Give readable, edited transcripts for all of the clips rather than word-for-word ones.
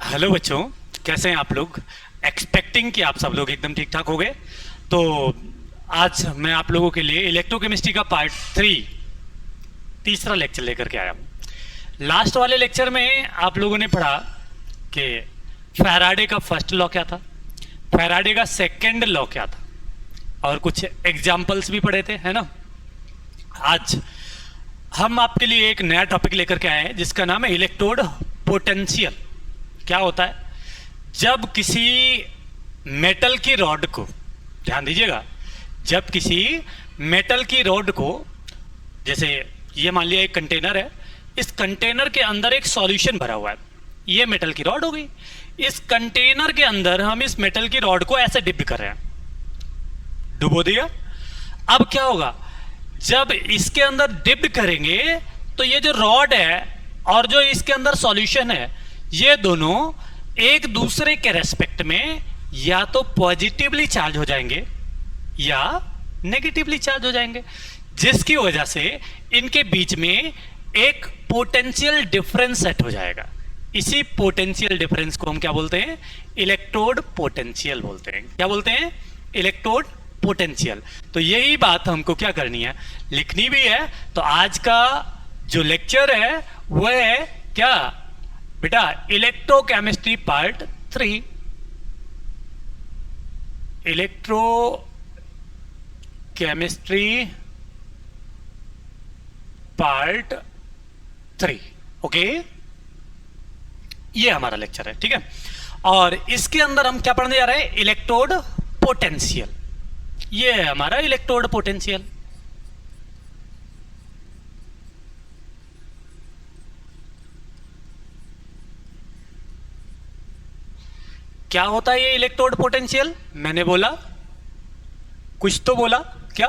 Hello बच्चों, कैसे हैं आप लोग। एक्सपेक्टिंग कि आप सब लोग एकदम ठीक ठाक हो गए। तो आज मैं आप लोगों के लिए इलेक्ट्रोकेमिस्ट्री का पार्ट 3 तीसरा लेक्चर लेकर के आया हूँ। लास्ट वाले लेक्चर में आप लोगों ने पढ़ा कि फैराडे का फर्स्ट लॉ क्या था, फैराडे का सेकंड लॉ क्या था, और कुछ एग्जाम्पल्स भी पढ़े थे, है ना। आज हम आपके लिए एक नया टॉपिक लेकर के आए हैं जिसका नाम है इलेक्ट्रोड पोटेंशियल। क्या होता है, जब किसी मेटल की रॉड को, ध्यान दीजिएगा, जब किसी मेटल की रॉड को, जैसे ये मान लिया एक कंटेनर है, इस कंटेनर के अंदर एक सॉल्यूशन भरा हुआ है, ये मेटल की रॉड हो गई। इस कंटेनर के अंदर हम इस मेटल की रॉड को ऐसे डिप कर रहे हैं, डुबो दिया। अब क्या होगा, जब इसके अंदर डिप करेंगे तो ये जो रॉड है और जो इसके अंदर सॉल्यूशन है, ये दोनों एक दूसरे के रेस्पेक्ट में या तो पॉजिटिवली चार्ज हो जाएंगे या नेगेटिवली चार्ज हो जाएंगे, जिसकी वजह से इनके बीच में एक पोटेंशियल डिफरेंस सेट हो जाएगा। इसी पोटेंशियल डिफरेंस को हम क्या बोलते हैं, इलेक्ट्रोड पोटेंशियल बोलते हैं। क्या बोलते हैं, इलेक्ट्रोड पोटेंशियल। तो यही बात हमको क्या करनी है, लिखनी भी है। तो आज का जो लेक्चर है वह है क्या बेटा, electrochemistry part 3। Electrochemistry part 3, okay. ये हमारा लेक्चर है, ठीक है। और इसके अंदर हम क्या पढ़ने जा रहे हैं, इलेक्ट्रोड पोटेंशियल। ये है हमारा इलेक्ट्रोड पोटेंशियल। क्या होता है ये इलेक्ट्रोड पोटेंशियल, मैंने बोला, कुछ तो बोला क्या,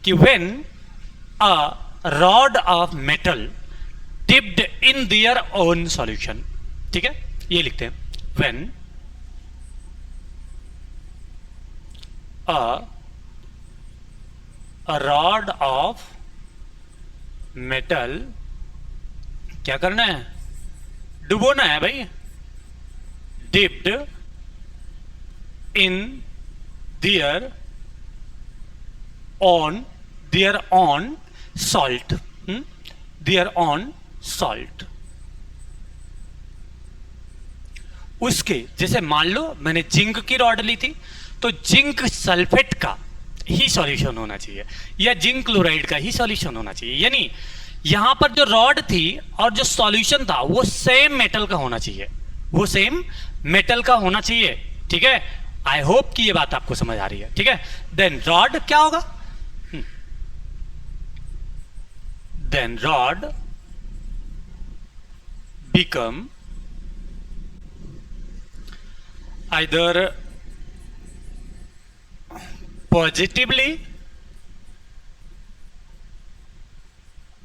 कि when a rod of metal dipped in their own solution, ठीक है, ये लिखते हैं, when a rod of metal, क्या करना है, डुबोना है भाई, dipped in their own salt, their own salt। उसके जैसे मान लो मैंने जिंक की रॉड ली थी, तो जिंक सल्फेट का ही सॉल्यूशन होना चाहिए या जिंक क्लोराइड का ही सॉल्यूशन होना चाहिए। यानी यहां पर जो रॉड थी और जो सॉल्यूशन था वो सेम मेटल का होना चाहिए, वो सेम मेटल का होना चाहिए, ठीक है। आई होप कि ये बात आपको समझ आ रही है, ठीक है। देन रॉड क्या होगा, then rod become either positively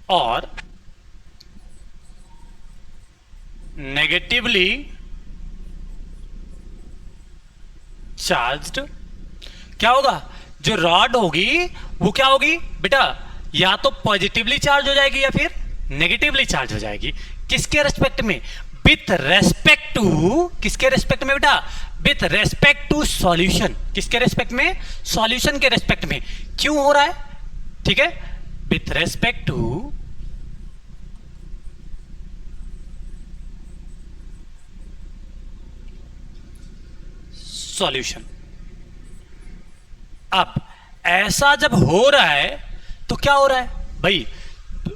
or negatively charged। क्या होगा, जो रॉड होगी वो क्या होगी बेटा, या तो पॉजिटिवली चार्ज हो जाएगी या फिर नेगेटिवली चार्ज हो जाएगी। किसके रेस्पेक्ट में, विथ रेस्पेक्ट टू, किसके रेस्पेक्ट में बेटा, विथ रेस्पेक्ट टू सॉल्यूशन। किसके रेस्पेक्ट में, सॉल्यूशन के रेस्पेक्ट में। क्यों हो रहा है, ठीक है, विथ रेस्पेक्ट टू सॉल्यूशन। अब ऐसा जब हो रहा है तो क्या हो रहा है भाई,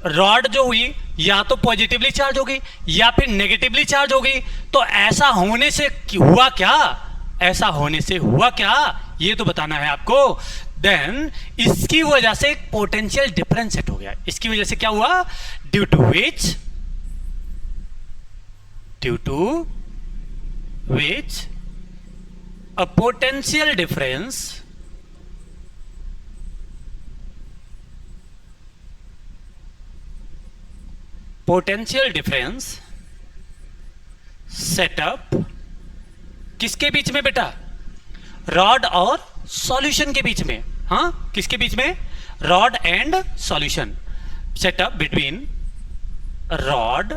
रॉड जो हुई या तो पॉजिटिवली चार्ज होगी या फिर नेगेटिवली चार्ज होगी। तो ऐसा होने से हुआ क्या, ऐसा होने से हुआ क्या, ये तो बताना है आपको। देन इसकी वजह से एक पोटेंशियल डिफरेंस सेट हो गया। इसकी वजह से क्या हुआ, due to which a potential difference setup, किसके बीच में बेटा, रॉड और सॉल्यूशन के बीच में। हाँ, किसके बीच में, rod and solution. Setup between rod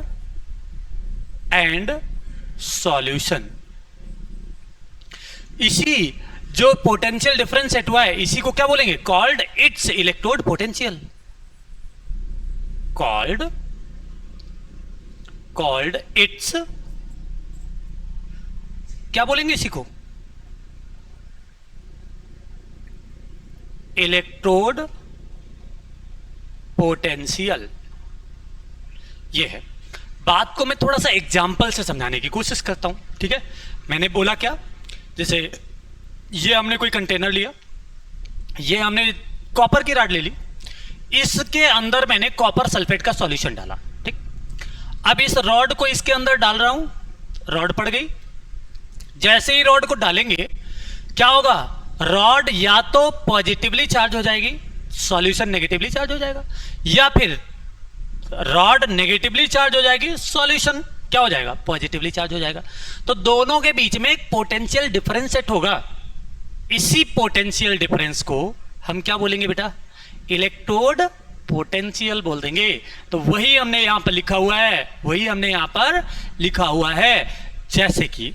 and solution. इसी जो पोटेंशियल डिफरेंस सेट हुआ है इसी को क्या बोलेंगे? Called its electrode potential. Called its, क्या बोलेंगे इसी को? Electrode potential. ये है। बात को मैं थोड़ा सा एग्जाम्पल से समझाने की कोशिश करता हूं, ठीक है? मैंने बोला क्या, जैसे ये हमने कोई कंटेनर लिया, ये हमने कॉपर की रॉड ले ली, इसके अंदर मैंने कॉपर सल्फेट का सॉल्यूशन डाला, ठीक? अब इस रॉड को इसके अंदर डाल रहा हूं, रॉड पड़ गई। जैसे ही रॉड को डालेंगे क्या होगा? रॉड या तो पॉजिटिवली चार्ज हो जाएगी, सॉल्यूशन नेगेटिवली चार्ज हो जाएगा, या फिर रॉड नेगेटिवली चार्ज हो जाएगी, सॉल्यूशन क्या हो जाएगा? पॉजिटिवली चार्ज हो जाएगा। तो दोनों के बीच में एक पोटेंशियल डिफरेंस सेट होगा। इसी पोटेंशियल डिफरेंस को हम क्या बोलेंगे बेटा? इलेक्ट्रोड पोटेंशियल बोल देंगे। तो वही हमने यहां पर लिखा हुआ है, जैसे कि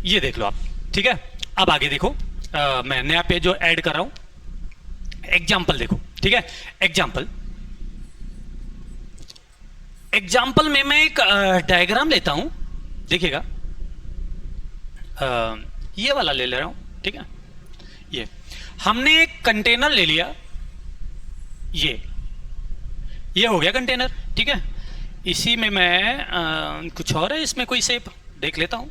ये देख लो आप, ठीक है? अब आगे देखो, मैं नया पेज जो ऐड कर रहा हूं, एग्जाम्पल देखो, ठीक है? एग्जाम्पल में मैं एक डायग्राम लेता हूं, देखिएगा, ये वाला ले रहा हूं, ठीक है? ये हमने एक कंटेनर ले लिया, ये हो गया कंटेनर, ठीक है? इसी में मैं कुछ और है, इसमें कोई शेप देख लेता हूं।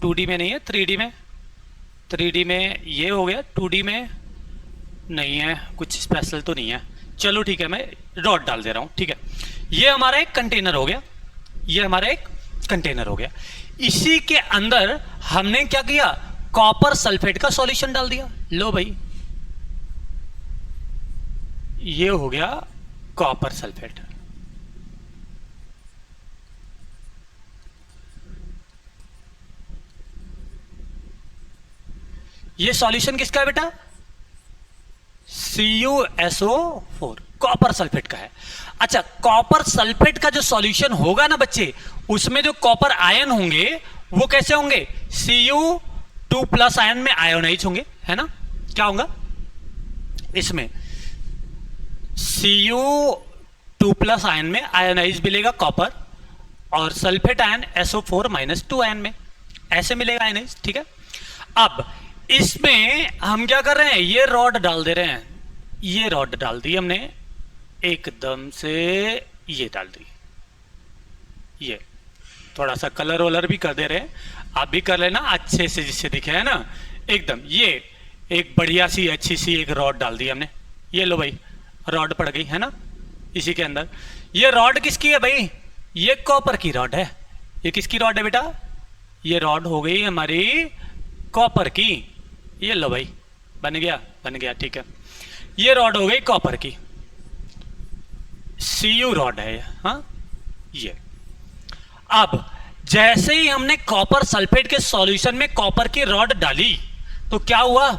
2D में नहीं है, 3D में। 3D में ये हो गया, 2D में नहीं है, कुछ स्पेशल तो नहीं है। चलो ठीक है, मैं रॉड डाल दे रहा हूं, ठीक है? ये हमारा एक कंटेनर हो गया, इसी के अंदर हमने क्या किया? कॉपर सल्फेट का सॉल्यूशन डाल दिया। लो भाई, ये हो गया कॉपर सल्फेट। ये सॉल्यूशन किसका है बेटा? CuSO4, कॉपर सल्फेट का है। अच्छा, कॉपर सल्फेट का जो सॉल्यूशन होगा ना बच्चे, उसमें जो कॉपर आयन होंगे वो कैसे होंगे? Cu2+ आयन में आयोनाइज होंगे, है ना? क्या होगा इसमें? Cu2+ आयन में आयोनाइज मिलेगा कॉपर, और सल्फेट आयन SO4-2 आयन में ऐसे मिलेगा आयोनाइज, ठीक है? अब इसमें हम क्या कर रहे हैं? ये रॉड डाल दे रहे हैं, ये रॉड डाल दी हमने एकदम से, ये डाल दी, ये थोड़ा सा कलर वलर भी कर दे रहे हैं, आप भी कर लेना अच्छे से जिससे दिखे, है ना? एकदम ये एक बढ़िया सी अच्छी सी एक रॉड डाल दी हमने। ये लो भाई, रॉड पड़ गई, है ना? इसी के अंदर ये रॉड किसकी है भाई? ये कॉपर की रॉड है। ये किसकी रॉड है बेटा? ये रॉड हो गई हमारी कॉपर की। ये लो भाई, बन गया, ठीक है? ये रॉड हो गई कॉपर की, Cu रॉड है, हाँ? ये अब जैसे ही हमने कॉपर सल्फेट के सॉल्यूशन में कॉपर की रॉड डाली तो क्या हुआ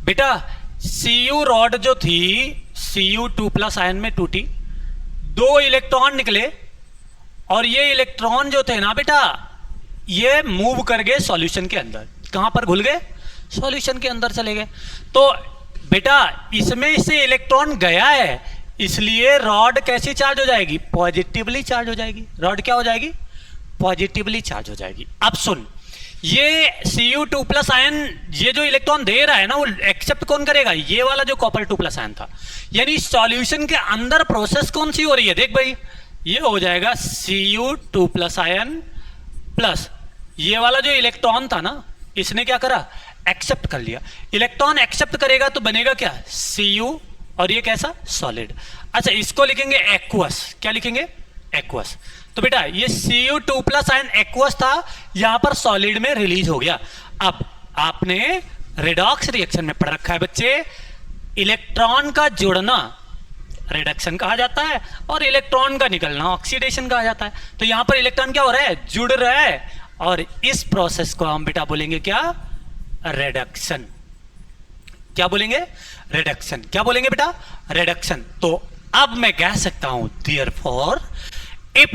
बेटा? Cu रॉड जो थी, Cu2+ आयन में टूटी, 2 इलेक्ट्रॉन निकले, और ये इलेक्ट्रॉन जो थे ना बेटा, ये मूव कर गए सॉल्यूशन के अंदर। कहां पर घुल गए? सॉल्यूशन के अंदर चले गए। तो बेटा इसमें से इलेक्ट्रॉन गया है, इसलिए रॉड कैसे चार्ज हो जाएगी? पॉजिटिवली चार्ज हो जाएगी। रॉड क्या हो जाएगी? पॉजिटिवली चार्ज हो जाएगी। अब सुन, ये Cu2+ आयन ये जो इलेक्ट्रॉन दे रहा है ना, वो एक्सेप्ट कौन करेगा? ये वाला जो कॉपर 2+ आयन था। यानी सॉल्यूशन के अंदर प्रोसेस कौन सी हो रही है? देख भाई, ये हो जाएगा Cu2+ आयन प्लस ये वाला जो इलेक्ट्रॉन था ना, इसने क्या करा? एक्सेप्ट कर लिया। इलेक्ट्रॉन एक्सेप्ट करेगा तो बनेगा क्या? Cu, और ये कैसा? सॉलिड। अच्छा, इसको लिखेंगे एक्वस। क्या लिखेंगे? एक्वस। तो बेटा ये Cu2+ आयन एक्वस था, यहां पर सॉलिड में रिलीज हो गया। अब आपने रेडॉक्स रिएक्शन में पढ़ रखा है बच्चे, इलेक्ट्रॉन का जुड़ना रिडक्शन कहा जाता है, और इलेक्ट्रॉन का निकलना ऑक्सीडेशन कहा जाता है। तो यहां पर इलेक्ट्रॉन क्या हो रहा है? जुड़ रहा है, और इस प्रोसेस को हम बेटा बोलेंगे क्या? रिडक्शन। क्या बोलेंगे? रिडक्शन। क्या बोलेंगे बेटा? रिडक्शन। तो अब मैं कह सकता हूं therefore if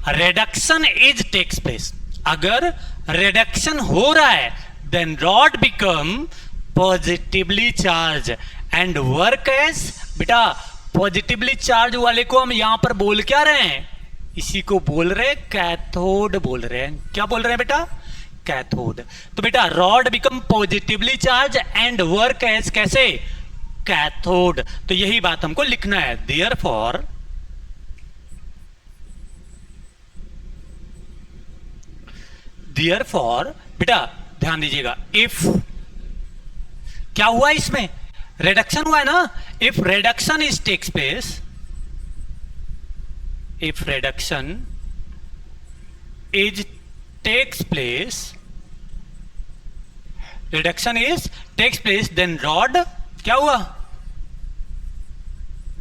reduction is takes place, अगर रिडक्शन हो रहा है then rod become positively charge and work as, बेटा पॉजिटिवली चार्ज वाले को हम यहां पर बोल क्या रहे हैं, इसी को बोल रहे हैं कैथोड बोल रहे हैं। क्या बोल रहे हैं बेटा, कैथोड। तो बेटा rod become positively charge and work as कैसे, कैथोड। तो यही बात हमको लिखना है, देयरफॉर बेटा ध्यान दीजिएगा, इफ क्या हुआ इसमें, रिडक्शन हुआ है ना, if reduction is takes place, if reduction is takes place then rod क्या हुआ,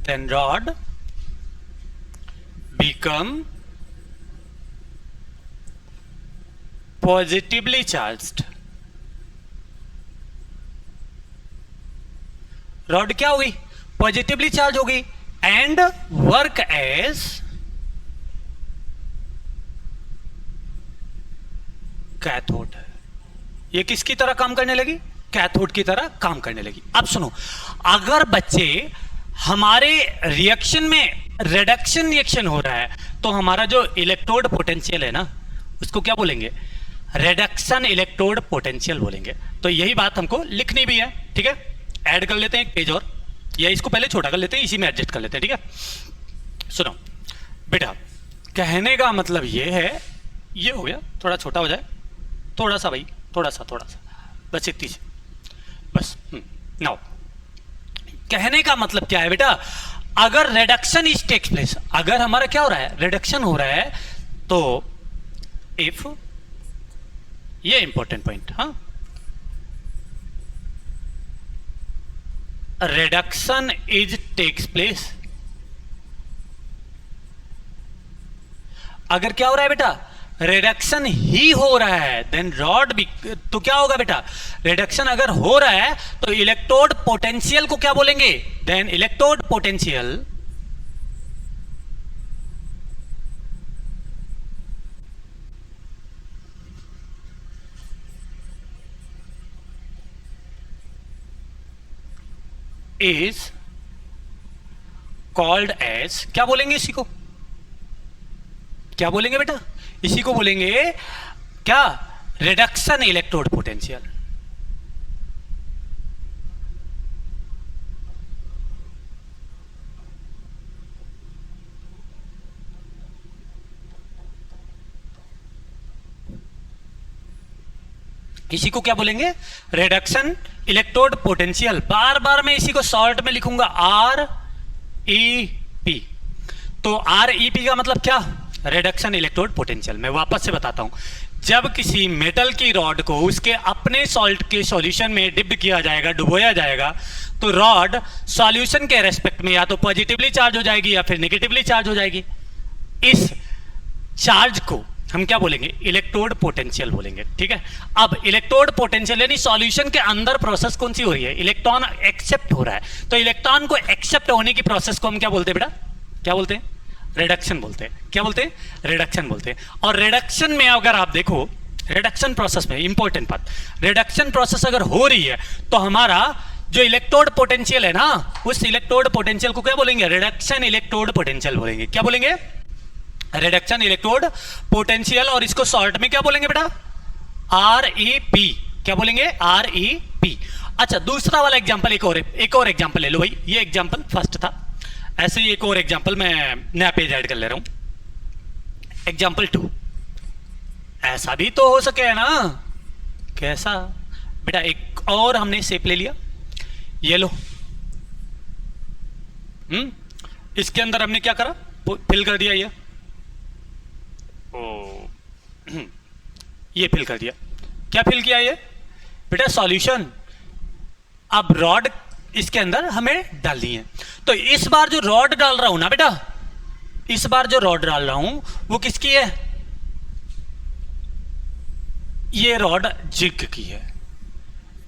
then rod become positively charged। Rod क्या हुई, पॉजिटिवली चार्ज हो गई एंड वर्क एज कैथोड। ये किसकी तरह काम करने लगी, कैथोड की तरह काम करने लगी। अब सुनो, अगर बच्चे हमारे रिएक्शन में रिडक्शन रिएक्शन हो रहा है तो हमारा जो इलेक्ट्रोड पोटेंशियल है ना उसको क्या बोलेंगे, रिडक्शन इलेक्ट्रोड पोटेंशियल बोलेंगे। तो यही बात हमको लिखनी भी है, ठीक है। ऐड कर लेते हैं एक पेज और, या इसको पहले छोटा कर लेते हैं, इसी में एडजस्ट कर लेते हैं, ठीक है। सुनो बेटा, कहने का मतलब ये है, ये हो गया, थोड़ा छोटा हो जाए, थोड़ा सा भाई, थोड़ा सा बस इतनी सी बस। नाउ कहने का मतलब क्या है बेटा, अगर रिडक्शन इज टेक्स प्लेस, अगर हमारा क्या हो रहा है, रिडक्शन हो रहा है, तो इफ, ये इंपॉर्टेंट पॉइंट, हाँ, रिडक्शन इज टेक्स प्लेस, अगर क्या हो रहा है बेटा, रिडक्शन ही हो रहा है, देन रॉड भी, तो क्या होगा बेटा, रिडक्शन अगर हो रहा है तो इलेक्ट्रोड पोटेंशियल को क्या बोलेंगे, then electrode potential is called as, क्या बोलेंगे इसी को, क्या बोलेंगे बेटा, इसी को बोलेंगे क्या, रिडक्शन इलेक्ट्रोड पोटेंशियल। इसी को क्या बोलेंगे, रिडक्शन इलेक्ट्रोड पोटेंशियल। बार बार मैं इसी को शॉर्ट में लिखूंगा आर ई पी। तो आर ई पी का मतलब क्या, रिडक्शन इलेक्ट्रोड पोटेंशियल। मैं वापस से बताता हूं, जब किसी मेटल की रॉड को उसके अपने सॉल्ट के सॉल्यूशन में डिप किया जाएगा, डुबोया जाएगा, तो रॉड सॉल्यूशन के रेस्पेक्ट में या तो पॉजिटिवली चार्ज हो जाएगी या फिर नेगेटिवली चार्ज हो जाएगी। इस चार्ज को हम क्या बोलेंगे, इलेक्ट्रोड पोटेंशियल बोलेंगे, ठीक है। अब इलेक्ट्रोड पोटेंशियल यानी सॉल्यूशन के अंदर प्रोसेस कौन सी हो रही है, इलेक्ट्रॉन एक्सेप्ट हो रहा है, तो इलेक्ट्रॉन को एक्सेप्ट होने की प्रोसेस को हम क्या बोलते हैं बेटा, क्या बोलते हैं, रिडक्शन बोलते हैं। क्या बोलते हैं, रिडक्शन बोलते हैं। और रिडक्शन में अगर आप देखो, रिडक्शन प्रोसेस में इंपॉर्टेंट बात, रिडक्शन प्रोसेस अगर हो रही है तो हमारा जो इलेक्ट्रोड पोटेंशियल है ना, उस इलेक्ट्रोड पोटेंशियल को क्या बोलेंगे, रिडक्शन इलेक्ट्रोड पोटेंशियल बोलेंगे। क्या बोलेंगे, रिडक्शन इलेक्ट्रोड पोटेंशियल। और इसको शॉर्ट में क्या बोलेंगे बेटा, आर ई पी। क्या बोलेंगे, आर ई पी। अच्छा, दूसरा वाला एग्जांपल, एक और एग्जांपल ले लो भाई। ये एग्जांपल फर्स्ट था, ऐसे ही एक और एग्जांपल मैं नया पेज ऐड कर ले रहा हूं। एग्जांपल 2, ऐसा भी तो हो सके है ना, कैसा बेटा, एक और हमने शेप ले लिया, ये लो। इसके अंदर हमने क्या करा, फिल कर दिया ये फिल कर दिया। क्या फिल किया ये बेटा, सॉल्यूशन। अब रॉड इसके अंदर हमें डालनी है, तो इस बार जो रॉड डाल रहा हूं ना बेटा, इस बार जो रॉड डाल रहा हूं वो किसकी है, ये रॉड जिंक की है,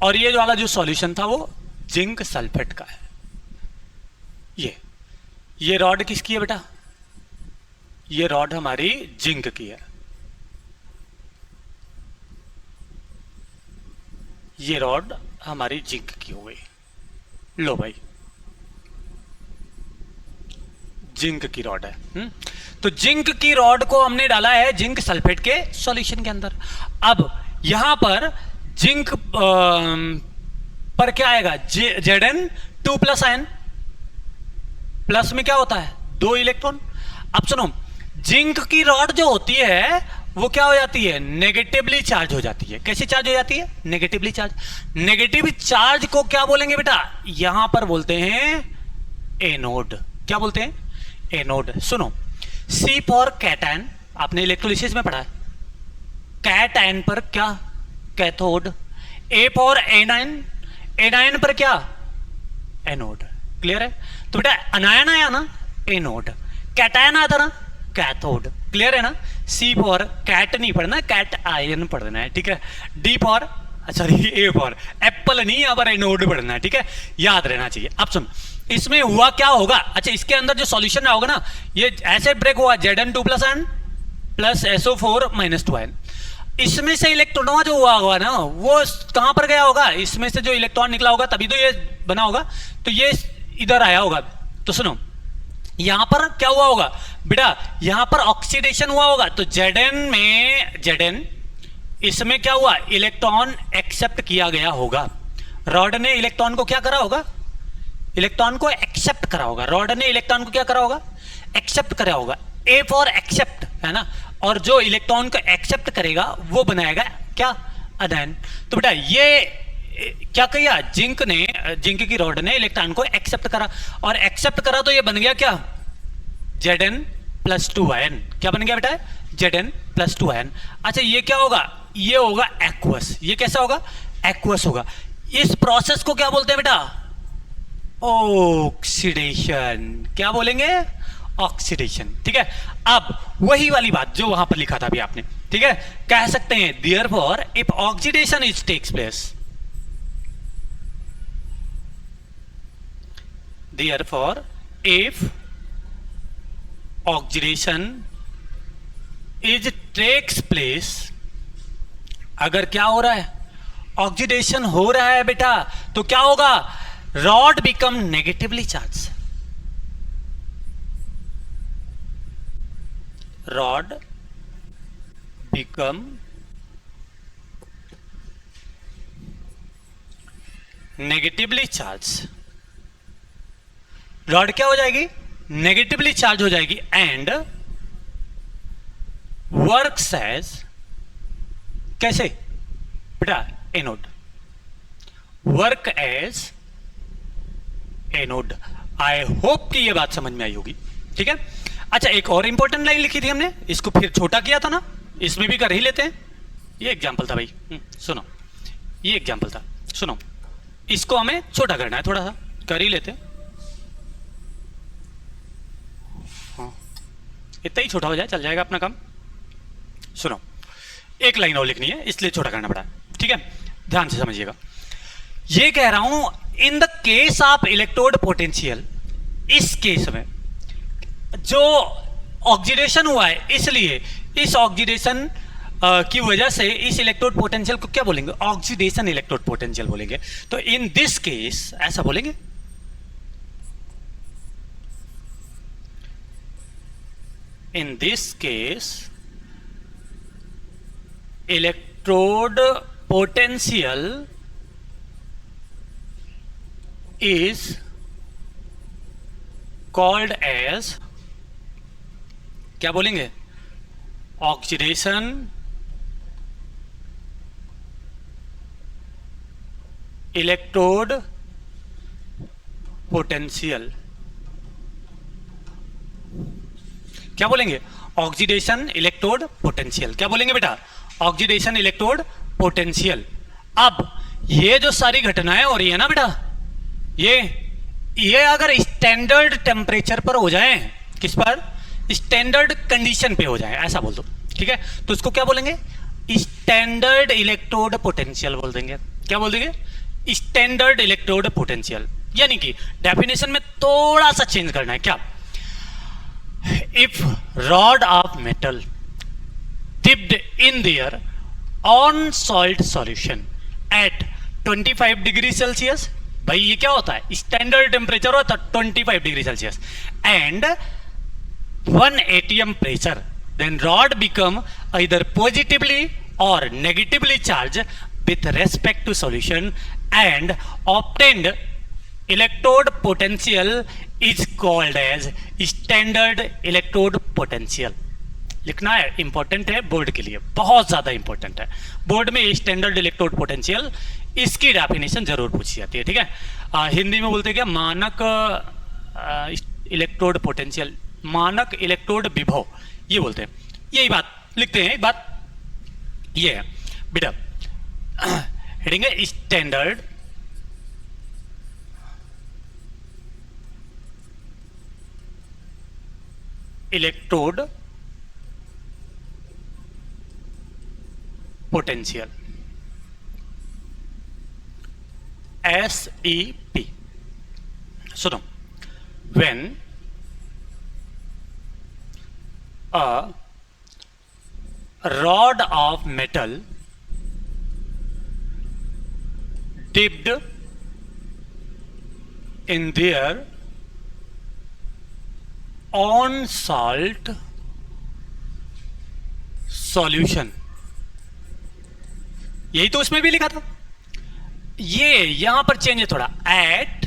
और ये वाला जो सॉल्यूशन था वो जिंक सल्फेट का है। ये रॉड किसकी है बेटा, ये रॉड हमारी जिंक की है। ये रॉड हमारी जिंक की हो गई। लो भाई, जिंक की रॉड है। तो जिंक की रॉड को हमने डाला है जिंक सल्फेट के सॉल्यूशन के अंदर। अब यहां पर जिंक पर क्या आएगा, Zn2+ प्लस में क्या होता है 2 इलेक्ट्रॉन। अब सुनो, जिंक की रॉड जो होती है वो क्या हो जाती है, नेगेटिवली चार्ज हो जाती है। कैसे चार्ज हो जाती है, नेगेटिवली चार्ज। नेगेटिव चार्ज को क्या बोलेंगे बेटा, यहां पर बोलते हैं एनोड। क्या बोलते हैं, एनोड। सुनो, सी फॉर कैटायन, आपने इलेक्ट्रोलिसिस में पढ़ा है, कैटायन पर क्या, cathode. A for anion, anion पर क्या, एनोड। क्लियर है। तो बेटा अनायन आया ना, एनोड। कैटायन आता ना, कैथोड। क्लियर है ना। सी फॉर कैट नहीं पढ़ना, कैट आयन पढ़ना है, ठीक है। D for, sorry A for Apple नहीं, यहां पर एनोड पढ़ना है, ठीक है, याद रहना चाहिए। अब सुन, इसमें हुआ क्या होगा, अच्छा इसके अंदर जो सॉल्यूशन होगा ना, ये ऐसे ब्रेक हुआ Zn2+ प्लस SO4 - 2 आयन। इसमें से इलेक्ट्रॉन जो हुआ होगा ना, वो कहां पर गया होगा, इसमें से जो इलेक्ट्रॉन निकला होगा तभी तो ये बना होगा, तो ये इधर आया होगा। तो सुनो, यहां पर क्या हुआ होगा बेटा, यहां पर ऑक्सीडेशन हुआ होगा। तो Zn इसमें क्या हुआ, इलेक्ट्रॉन एक्सेप्ट किया गया होगा। रॉड ने इलेक्ट्रॉन को क्या करा होगा, इलेक्ट्रॉन को एक्सेप्ट करा होगा। रॉड ने इलेक्ट्रॉन को क्या करा होगा, एक्सेप्ट करा होगा। ए फॉर एक्सेप्ट है ना, और जो इलेक्ट्रॉन को एक्सेप्ट करेगा वो बनाएगा क्या, अनायन। तो बेटा ये क्या किया, जिंक की रॉड ने इलेक्ट्रॉन को एक्सेप्ट करा, और एक्सेप्ट करा तो ये बन गया क्या, Zn+2 आयन। क्या बन गया बेटा, Zn+2 आयन। अच्छा ये क्या होगा, ये होगा एक्वस। ये कैसा होगा, एक्वस होगा। इस प्रोसेस को क्या बोलते हैं बेटा, ऑक्सीडेशन। क्या बोलेंगे, ऑक्सीडेशन, ठीक है। अब वही वाली बात जो वहां पर लिखा था अभी आपने, ठीक है, कह सकते हैं therefore if oxidation is takes place, therefore if oxidation is takes place, अगर क्या हो रहा है, ऑक्सीडेशन हो रहा है बेटा, तो क्या होगा, rod become negatively charge, rod become negatively charge, rod क्या हो जाएगी, नेगेटिवली चार्ज हो जाएगी, एंड वर्क्स एज, कैसे बेटा, anode, work as anode. I hope कि यह बात समझ में आई होगी, ठीक है। अच्छा एक और इंपॉर्टेंट लाइन लिखी थी हमने, इसको फिर छोटा किया था ना, इसमें भी कर ही लेते हैं। ये एग्जांपल था भाई, सुनो, ये एग्जांपल था, सुनो, इसको हमें छोटा करना है, थोड़ा सा कर ही लेते हैं। हाँ, इतना ही छोटा हो जाए, चल जाएगा अपना काम। सुनो, एक लाइन और लिखनी है, इसलिए छोटा करना पड़ा, ठीक है, ध्यान से समझिएगा। ये कह रहा हूं, in the case of electrode potential, इस केस में जो ऑक्सीडेशन हुआ है, इसलिए इस ऑक्सीडेशन की वजह से इस इलेक्ट्रोड पोटेंशियल को क्या बोलेंगे, ऑक्सीडेशन इलेक्ट्रोड पोटेंशियल बोलेंगे। तो इन दिस केस ऐसा बोलेंगे, in this case electrode potential is called as, क्या बोलेंगे, ऑक्सीडेशन इलेक्ट्रोड पोटेंशियल। क्या बोलेंगे, ऑक्सीडेशन इलेक्ट्रोड पोटेंशियल। क्या बोलेंगे बेटा, ऑक्सीडेशन इलेक्ट्रोड पोटेंशियल। अब ये जो सारी घटनाएं हो रही है ना बेटा, ये अगर स्टैंडर्ड टेम्परेचर पर हो जाए, किस पर, स्टैंडर्ड कंडीशन पे हो जाए, ऐसा बोल दो, ठीक है, तो इसको क्या बोलेंगे, स्टैंडर्ड इलेक्ट्रोड पोटेंशियल बोल देंगे। क्या बोल देंगे, स्टैंडर्ड इलेक्ट्रोड पोटेंशियल। यानी कि डेफिनेशन में थोड़ा सा चेंज करना है। क्या, if rod of metal dipped in their own salt solution at 25 degree Celsius, भाई ये क्या होता है, स्टैंडर्ड टेम्परेचर होता है 25 degree Celsius, and 1 atm pressure, then rod become either positively or negatively charged with respect to solution, and obtained electrode potential is called as standard electrode potential. लिखना है, important है बोर्ड के लिए, बहुत ज्यादा important है बोर्ड में। Standard electrode potential, इसकी डेफिनेशन जरूर पूछी जाती है, ठीक है। हिंदी में बोलते हैं क्या, मानक इलेक्ट्रोड पोटेंशियल, मानक इलेक्ट्रोड विभव, ये बोलते हैं। यही बात लिखते हैं, एक बात ये है बेटा, हेडिंग है स्टैंडर्ड इलेक्ट्रोड पोटेंशियल, SEP। सुनो, when a rod of metal dipped in their own salt solution, यही तो उसमें भी लिखा था, ये यहां पर चेंज है थोड़ा, at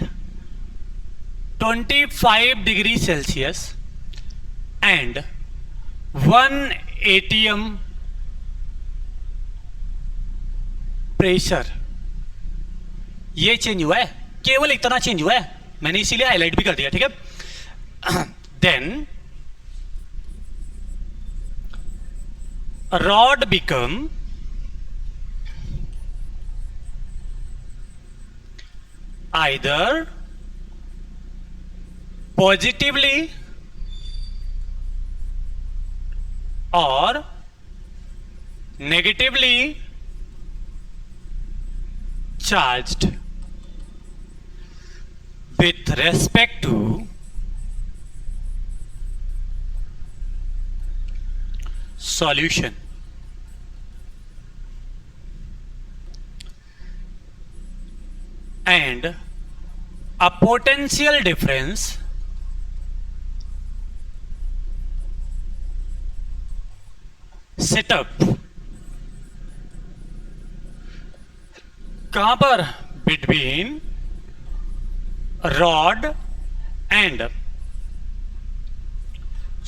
25 degree Celsius and 1 atm pressure, ये चेंज हुआ है, केवल इतना चेंज हुआ है, मैंने इसीलिए हाईलाइट भी कर दिया, ठीक है। Then rod become either positively or negatively charged with respect to solution, and a potential difference set up कहां पर, between rod and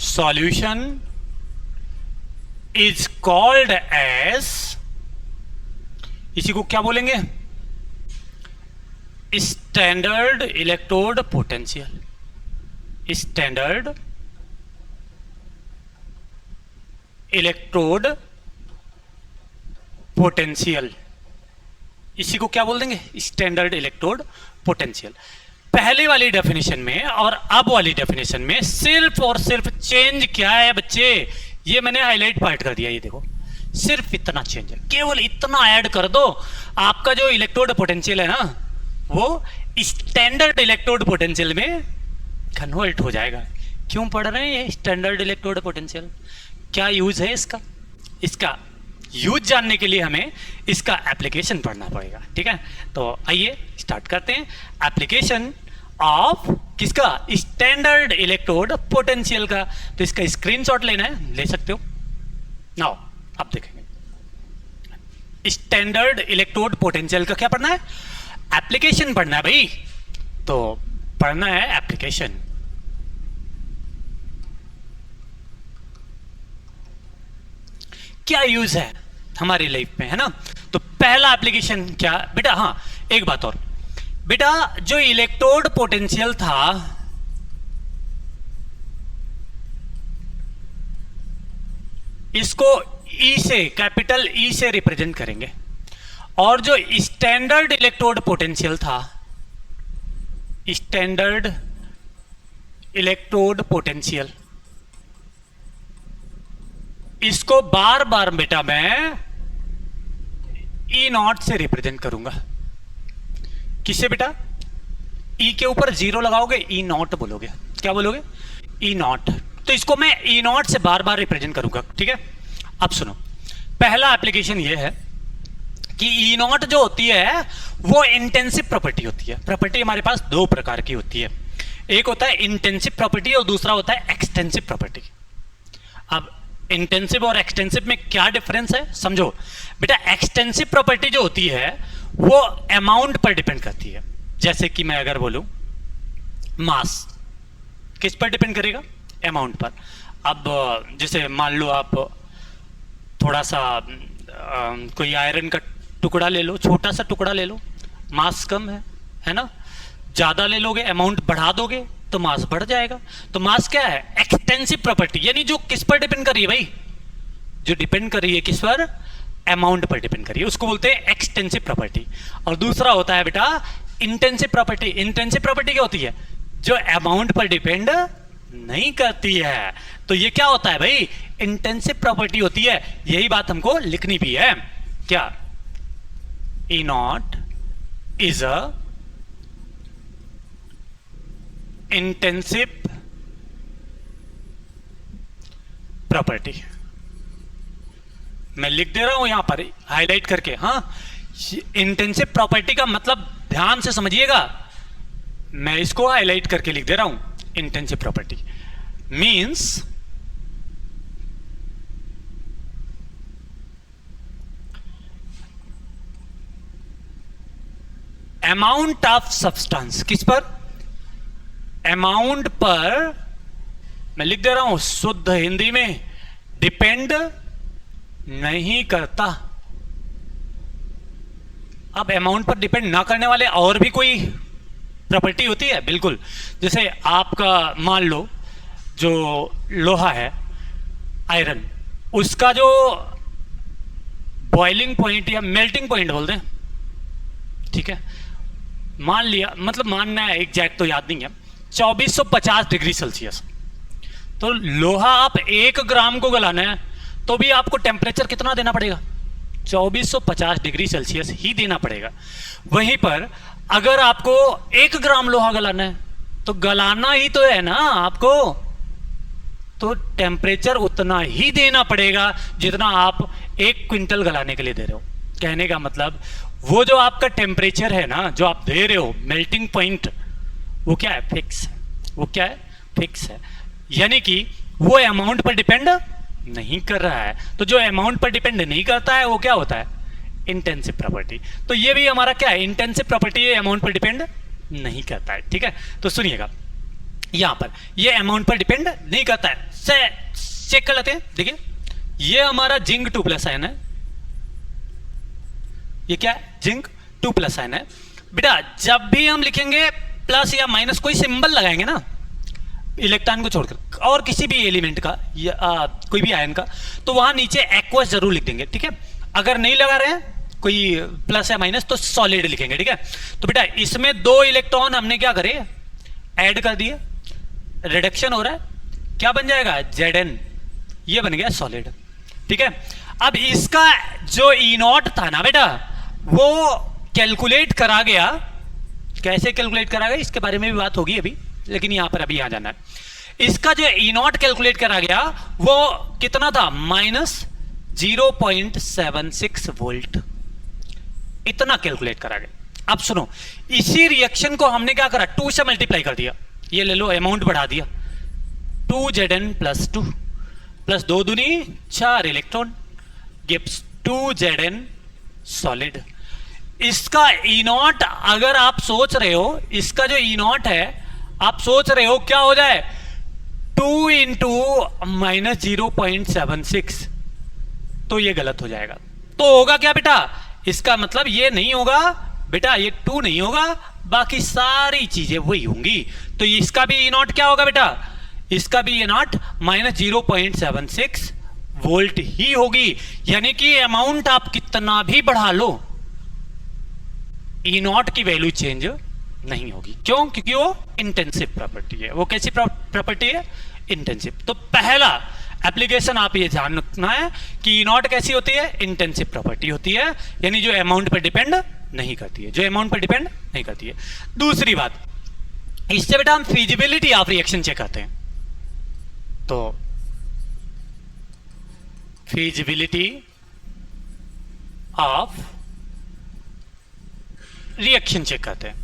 solution is called as, इसी को क्या बोलेंगे, standard electrode potential, standard electrode potential, इसी को क्या बोल देंगे, स्टैंडर्ड इलेक्ट्रोड पोटेंशियल। पहले वाली डेफिनेशन में और अब वाली डेफिनेशन में सिर्फ और सिर्फ चेंज क्या है बच्चे, ये मैंने हाईलाइट पार्ट कर दिया, ये देखो सिर्फ इतना चेंज है, केवल इतना ऐड कर दो, आपका जो इलेक्ट्रोड पोटेंशियल है ना वो स्टैंडर्ड इलेक्ट्रोड पोटेंशियल में कन्वर्ट हो जाएगा। क्यों पढ़ रहे हैं ये स्टैंडर्ड इलेक्ट्रोड पोटेंशियल, क्या यूज है इसका, इसका यूज जानने के लिए हमें इसका एप्लीकेशन पढ़ना पड़ेगा, ठीक है। तो आइए स्टार्ट करते हैं एप्लीकेशन ऑफ किसका, स्टैंडर्ड इलेक्ट्रोड पोटेंशियल का। तो इसका स्क्रीनशॉट लेना है, ले सकते हो, नाउ आप देखेंगे स्टैंडर्ड इलेक्ट्रोड पोटेंशियल का क्या पढ़ना है, एप्लीकेशन पढ़ना है भाई, तो पढ़ना है एप्लीकेशन। क्या यूज है हमारी लाइफ में, है ना। तो पहला एप्लीकेशन क्या बेटा, हाँ एक बात और बेटा, जो इलेक्ट्रोड पोटेंशियल था इसको ई से, कैपिटल ई से रिप्रेजेंट करेंगे, और जो स्टैंडर्ड इलेक्ट्रोड पोटेंशियल था, स्टैंडर्ड इलेक्ट्रोड पोटेंशियल, इसको बार बार बेटा मैं ई नॉट से रिप्रेजेंट करूंगा। किससे बेटा, ई के ऊपर जीरो लगाओगे, ई नॉट बोलोगे, क्या बोलोगे, ई नॉट। तो इसको मैं ई नॉट से बार बार रिप्रेजेंट करूंगा, ठीक है। अब सुनो, पहला एप्लीकेशन ये है कि ई नॉट जो होती है वो इंटेंसिव प्रॉपर्टी होती है। प्रॉपर्टी हमारे पास दो प्रकार की होती है, एक होता है इंटेंसिव प्रॉपर्टी और दूसरा होता है एक्सटेंसिव प्रॉपर्टी। अब इंटेंसिव और एक्सटेंसिव में क्या डिफरेंस है समझो बेटा। एक्सटेंसिव प्रॉपर्टी जो होती है वो अमाउंट पर डिपेंड करती है। जैसे कि मैं अगर बोलूं मास, किस पर डिपेंड करेगा? अमाउंट पर। अब जैसे मान लो आप थोड़ा सा कोई आयरन का टुकड़ा ले लो, छोटा सा टुकड़ा ले लो, मास कम है ना। ज्यादा ले लोगे, अमाउंट बढ़ा दोगे तो मास बढ़ जाएगा। तो मास क्या है? एक्सटेंसिव प्रॉपर्टी, यानी जो किस पर डिपेंड कर रही है भाई? जो डिपेंड कर रही है किस पर? अमाउंट पर डिपेंड कर रही है, उसको बोलते हैं एक्सटेंसिव प्रॉपर्टी। और दूसरा होता है बेटा इंटेंसिव प्रॉपर्टी। इंटेंसिव प्रॉपर्टी क्या होती है? जो अमाउंट पर डिपेंड नहीं करती है। तो ये क्या होता है भाई? इंटेंसिव प्रॉपर्टी होती है। यही बात हमको लिखनी भी है। क्या? E naught is a intensive property. मैं लिख दे रहा हूं यहां पर हाईलाइट करके। हाँ, इंटेंसिव प्रॉपर्टी का मतलब ध्यान से समझिएगा, मैं इसको हाईलाइट करके लिख दे रहा हूं। Intensive property means amount of substance. किस पर? अमाउंट पर। मैं लिख दे रहा हूं शुद्ध हिंदी में, डिपेंड नहीं करता। अब अमाउंट पर डिपेंड ना करने वाले और भी कोई प्रॉपर्टी होती है? बिल्कुल। जैसे आपका मान लो जो लोहा है, आयरन, उसका जो बॉइलिंग पॉइंट या मेल्टिंग पॉइंट बोलते हैं, ठीक है, मान लिया, मतलब मानना है, एग्जैक्ट तो याद नहीं है, 2450 डिग्री सेल्सियस। तो लोहा आप 1 ग्राम को गलाना है तो भी आपको टेम्परेचर कितना देना पड़ेगा? 2450 डिग्री सेल्सियस ही देना पड़ेगा। वहीं पर अगर आपको 1 ग्राम लोहा गलाना है तो गलाना ही तो है ना आपको, तो टेम्परेचर उतना ही देना पड़ेगा जितना आप 1 क्विंटल गलाने के लिए दे रहे हो। कहने का मतलब वो जो आपका टेम्परेचर है ना, जो आप दे रहे हो, मेल्टिंग पॉइंट, वो क्या है? फिक्स है। वो क्या है? फिक्स है। यानी कि वो अमाउंट पर डिपेंड नहीं कर रहा है। तो जो अमाउंट पर डिपेंड नहीं करता है वो क्या होता है? Intensive property. तो ये भी हमारा क्या है? Intensive property. अमाउंट पर डिपेंड नहीं करता है। ठीक है, तो सुनिएगा, यहां पर ये अमाउंट पर डिपेंड नहीं करता है। चेक कर लेते हैं। देखिए, ये हमारा जिंक 2+ आयन है। ये क्या है? जिंक 2+ आयन है। बेटा जब भी हम लिखेंगे प्लस या माइनस, कोई सिंबल लगाएंगे ना इलेक्ट्रॉन को छोड़कर, और किसी भी एलिमेंट का या कोई भी आयन का, तो वहां नीचे एक्वस जरूर लिख देंगे। ठीक है, अगर नहीं लगा रहे हैं कोई प्लस या माइनस तो सॉलिड लिखेंगे। ठीक है, तो बेटा इसमें 2 इलेक्ट्रॉन हमने क्या करे? ऐड कर दिए, रिडक्शन हो रहा है, क्या बन जाएगा? Zn। ये बन गया सॉलिड। ठीक है, अब इसका जो ई नॉट था ना बेटा, वो कैलकुलेट करा गया। कैसे कैलकुलेट करा गया इसके बारे में भी बात होगी अभी, लेकिन यहां पर अभी यहां जाना है। इसका जो ई नॉट कैलकुलेट करा गया वो कितना था? -0.76 वोल्ट। इतना कैलकुलेट करा गया। अब सुनो, इसी रिएक्शन को हमने क्या करा? 2 से मल्टीप्लाई कर दिया। ये ले लो, अमाउंट बढ़ा दिया, 2Zn + 2 + 2 दूनी 4 इलेक्ट्रॉन गिव्स 2Zn सॉलिड। इसका ई नॉट अगर आप सोच रहे हो, इसका जो ई नॉट है आप सोच रहे हो क्या हो जाए? 2 × -0.76, तो ये गलत हो जाएगा। तो होगा क्या बेटा? इसका मतलब ये नहीं होगा बेटा, ये 2 नहीं होगा, बाकी सारी चीजें वही होंगी। तो इसका भी ई नॉट क्या होगा बेटा? इसका भी ई नॉट -0.76 वोल्ट ही होगी। यानी कि अमाउंट आप कितना भी बढ़ा लो, ई नॉट की वैल्यू चेंज नहीं होगी। क्यों? क्योंकि वो इंटेंसिव प्रॉपर्टी है। वो कैसी प्रॉपर्टी है? इंटेंसिव। तो पहला एप्लीकेशन आप ये जानना है कि ई नॉट कैसी होती है? इंटेंसिव प्रॉपर्टी होती है, यानी जो अमाउंट पर डिपेंड नहीं करती है, जो अमाउंट पर डिपेंड नहीं करती है। दूसरी बात, इससे बेटा हम फिजिबिलिटी ऑफ रिएक्शन चेक करते हैं। तो फिजिबिलिटी ऑफ रिएक्शन चेक करते हैं।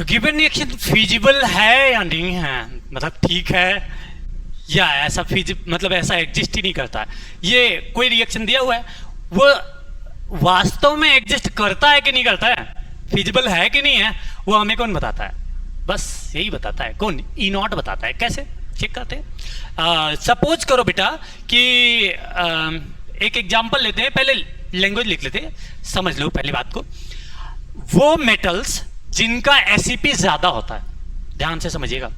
गिवन रिएक्शन फिजिबल है या नहीं है, मतलब ठीक है या ऐसा मतलब ऐसा एग्जिस्ट ही नहीं करता है। ये कोई रिएक्शन दिया हुआ है, वो वास्तव में एग्जिस्ट करता है कि नहीं करता है, फिजिबल है कि नहीं है, वो हमें कौन बताता है? बस यही बताता है। कौन? ई नॉट बताता है। कैसे चेक करते हैं? सपोज करो बेटा कि एक एग्जांपल लेते हैं, पहले लैंग्वेज लिख लेते हैं, समझ लो पहली बात को। वो मेटल्स जिनका एसईपी ज्यादा होता है, ध्यान से समझिएगा,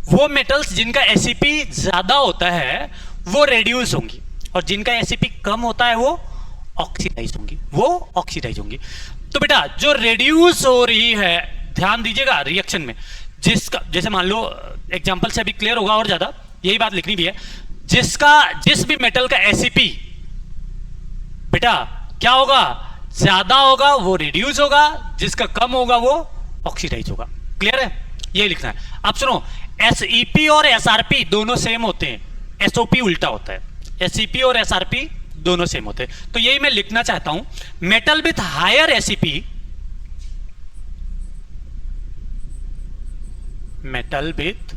वो मेटल्स जिनका एसईपी ज्यादा होता है वो रेड्यूस होंगी, और जिनका एसईपी कम होता है वो ऑक्सीडाइज होंगी, वो ऑक्सीडाइज होंगी। तो बेटा जो रेड्यूस हो रही है, ध्यान दीजिएगा रिएक्शन में, जिसका जैसे मान लो एग्जांपल से अभी क्लियर होगा और ज्यादा यही बात लिखनी भी है, जिस भी मेटल का एसईपी बेटा क्या होगा, ज्यादा होगा वो रिड्यूस होगा, जिसका कम होगा वो ऑक्सीडाइज होगा। क्लियर है? ये लिखना है। अब सुनो, एसईपी और एसआरपी दोनों सेम होते हैं, एसओपी उल्टा होता है। एसईपी और एसआरपी दोनों सेम होते हैं, तो यही मैं लिखना चाहता हूं। Metal with higher SEP, metal with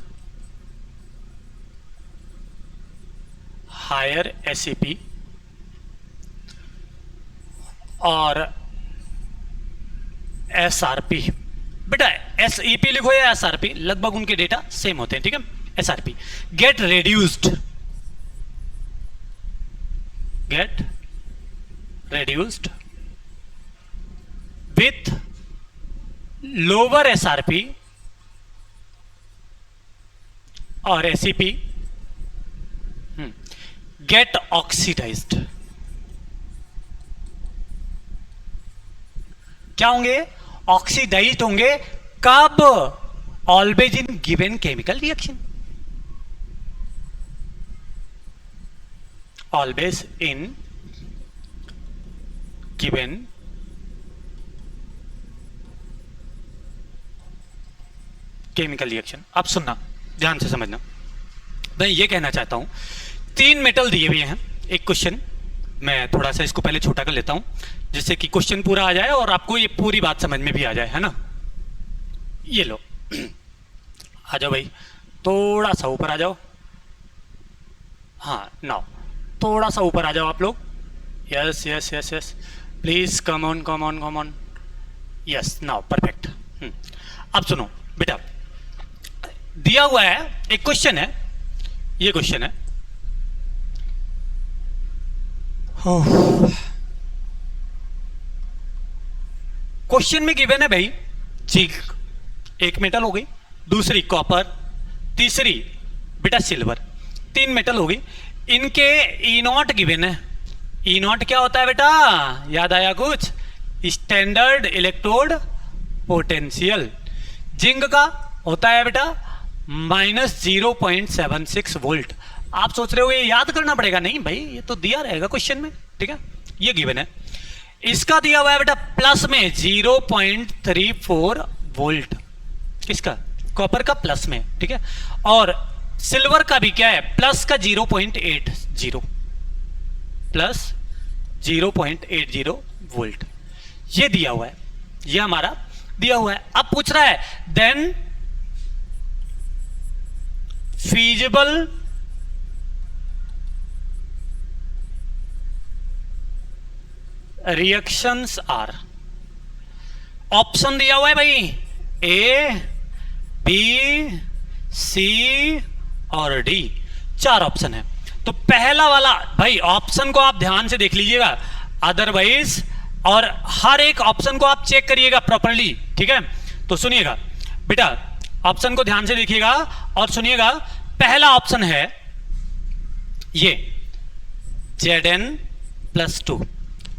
higher SEP और एसआरपी, बेटा एसईपी लिखो या एसआरपी, लगभग उनके डेटा सेम होते हैं, ठीक है। SRP get reduced with lower SRP और एसईपी गेट ऑक्सीडाइज्ड। क्या होंगे? ऑक्सीडाइज्ड होंगे। कब? Always in given chemical reaction, always in given chemical reaction. अब सुनना, ध्यान से समझना, मैं ये कहना चाहता हूं, 3 मेटल दिए हुए हैं। एक क्वेश्चन, मैं थोड़ा सा इसको पहले छोटा कर लेता हूं जिससे कि क्वेश्चन पूरा आ जाए और आपको ये पूरी बात समझ में भी आ जाए, है ना। ये लो, आ जाओ भाई, थोड़ा सा ऊपर आ जाओ। हाँ नाउ थोड़ा सा ऊपर आ जाओ आप लोग। Yes yes yes yes, please come on come on come on. Yes now perfect. अब सुनो बेटा, दिया हुआ है एक क्वेश्चन है, ये क्वेश्चन है, क्वेश्चन में गिवन है भाई जिंक, एक मेटल हो गई, दूसरी कॉपर, तीसरी बेटा सिल्वर, 3 मेटल हो गई। इनके ई नॉट गिवन है। ई नॉट क्या होता है बेटा, याद आया कुछ? Standard electrode potential. जिंक का होता है बेटा -0.76 वोल्ट। आप सोच रहे हो ये याद करना पड़ेगा, नहीं भाई, ये तो दिया रहेगा क्वेश्चन में, ठीक है, ये गिवन है। इसका दिया हुआ है बेटा प्लस में 0.34 वोल्ट, किसका? कॉपर का प्लस में, ठीक है। और सिल्वर का भी क्या है, प्लस का 0.80, प्लस 0.80 वोल्ट, ये दिया हुआ है, ये हमारा दिया हुआ है। अब पूछ रहा है then feasible reactions are, option दिया हुआ है भाई, ए बी सी और डी, 4 ऑप्शन है। तो पहला वाला भाई ऑप्शन को आप ध्यान से देख लीजिएगा, अदरवाइज, और हर एक ऑप्शन को आप चेक करिएगा प्रॉपर्ली, ठीक है। तो सुनिएगा बेटा, ऑप्शन को ध्यान से देखिएगा और सुनिएगा। पहला ऑप्शन है ये Zn+2,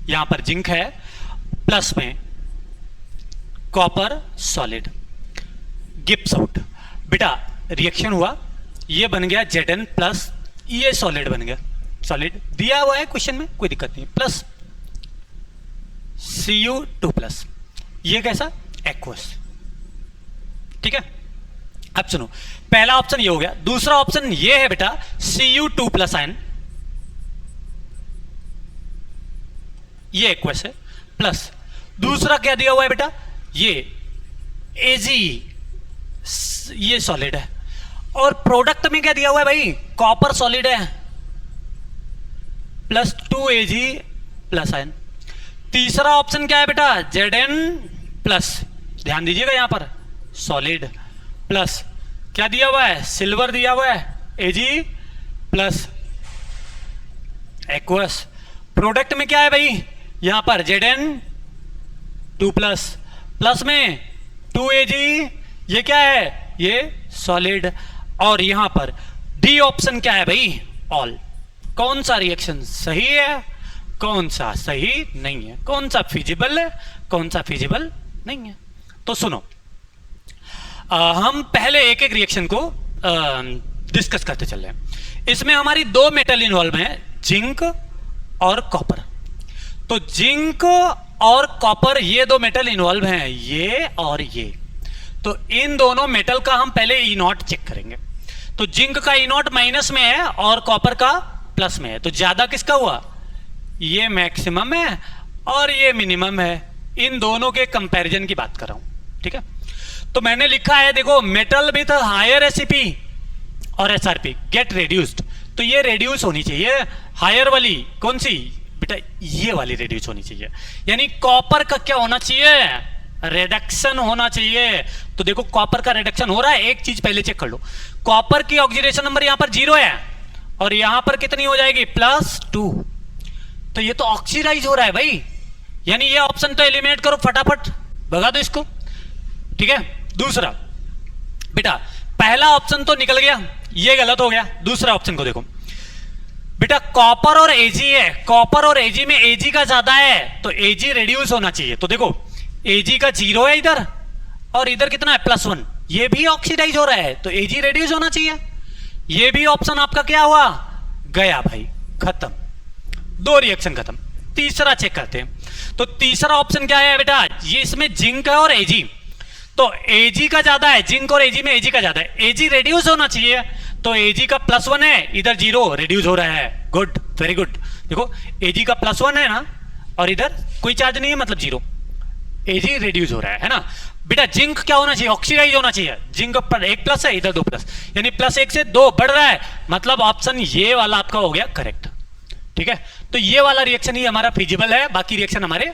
यहां पर जिंक है, प्लस में कॉपर सॉलिड, गिब्स आउट। बेटा रिएक्शन हुआ, ये बन गया Zn प्लस, ये सॉलिड बन गया, सॉलिड दिया हुआ है क्वेश्चन में, कोई दिक्कत नहीं, प्लस Cu2+, ये कैसा? एक्वस, ठीक है। अब सुनो, पहला ऑप्शन ये हो गया। दूसरा ऑप्शन ये है बेटा Cu2+ आयन, ये एक्वस है, प्लस दूसरा क्या दिया हुआ है बेटा, ये एजी, ये सॉलिड है। और प्रोडक्ट में क्या दिया हुआ है भाई, कॉपर सॉलिड है प्लस 2Ag प्लस आयन। तीसरा ऑप्शन क्या है बेटा, Zn प्लस, ध्यान दीजिएगा यहां पर सॉलिड प्लस क्या दिया हुआ है, सिल्वर दिया हुआ है Ag प्लस एक्वस। प्रोडक्ट में क्या है भाई, यहां पर Zn 2 प्लस, प्लस में 2Ag, ये क्या है, ये सॉलिड। और यहां पर डी ऑप्शन क्या है भाई, ऑल। कौन सा रिएक्शन सही है, कौन सा सही नहीं है, कौन सा फिजिबल है, कौन सा फिजिबल नहीं है। तो सुनो, हम पहले एक एक रिएक्शन को डिस्कस करते चल रहे हैं। इसमें हमारी दो मेटल इन्वॉल्व हैं, जिंक और कॉपर। तो जिंक और कॉपर ये दो मेटल इन्वॉल्व हैं, ये और ये। तो इन दोनों मेटल का हम पहले ई नॉट चेक करेंगे। तो जिंक का ई नॉट माइनस में है और कॉपर का प्लस में है। तो ज्यादा किसका हुआ, ये मैक्सिमम है और ये मिनिमम है। इन दोनों के कंपैरिजन की बात कर रहा हूं, ठीक है। तो मैंने लिखा है देखो, मेटल विथ हायर एसईपी और एसआरपी गेट रेड्यूस्ड। तो ये रेड्यूस होनी चाहिए, हायर वाली कौन सी बेटा, ये वाली रेड्यूस होनी चाहिए। यानी कॉपर का क्या होना चाहिए, रिडक्शन होना चाहिए। तो देखो कॉपर का रिडक्शन हो रहा है। एक चीज पहले चेक कर लो, कॉपर की ऑक्सीडेशन नंबर यहां पर 0 है और यहां पर कितनी हो जाएगी, +2। तो ये तो ऑक्सीडाइज हो रहा है भाई, यानी ये ऑप्शन तो एलिमिनेट करो फटाफट, भगा दो इसको, ठीक है। दूसरा बेटा, पहला ऑप्शन तो निकल गया, ये गलत हो गया। दूसरा ऑप्शन को देखो बेटा, कॉपर और एजी है, कॉपर और एजी में एजी का ज्यादा है तो एजी रेड्यूस होना चाहिए। तो देखो एजी का 0 है इधर और इधर कितना है, +1। ये भी ऑक्सीडाइज हो रहा है तो एजी रेड्यूस होना चाहिए। ये भी ऑप्शन आपका क्या हुआ, गया भाई, खत्म, दो रिएक्शन खत्म। तीसरा चेक करते हैं। तो तीसरा ऑप्शन क्या है बेटा, ये इसमें जिंक है और एजी। तो एजी का ज्यादा है, जिंक और एजी में एजी का ज्यादा है, एजी रेड्यूस होना चाहिए। तो एजी का +1 है, इधर 0 रेड्यूस हो रहा है, गुड, वेरी गुड। देखो एजी का +1 है ना और इधर कोई चार्ज नहीं है, मतलब 0, एजी रेड्यूस हो रहा है ना बेटा। जिंक क्या होना चाहिए, ऑक्सीडाइज होना चाहिए। जिंक पर 1 प्लस है, इधर 2 प्लस, यानी +1 से 2 बढ़ रहा है, मतलब ऑप्शन ये वाला आपका हो गया करेक्ट, ठीक है। तो ये वाला रिएक्शन ही हमारा फिजिबल है, बाकी रिएक्शन हमारे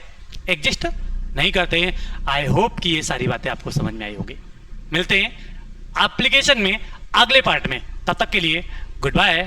एग्जिस्ट नहीं करते हैं। आई होप कि ये सारी बातें आपको समझ में आई होगी। मिलते हैं एप्लीकेशन में अगले पार्ट में, तब तक के लिए गुड बाय।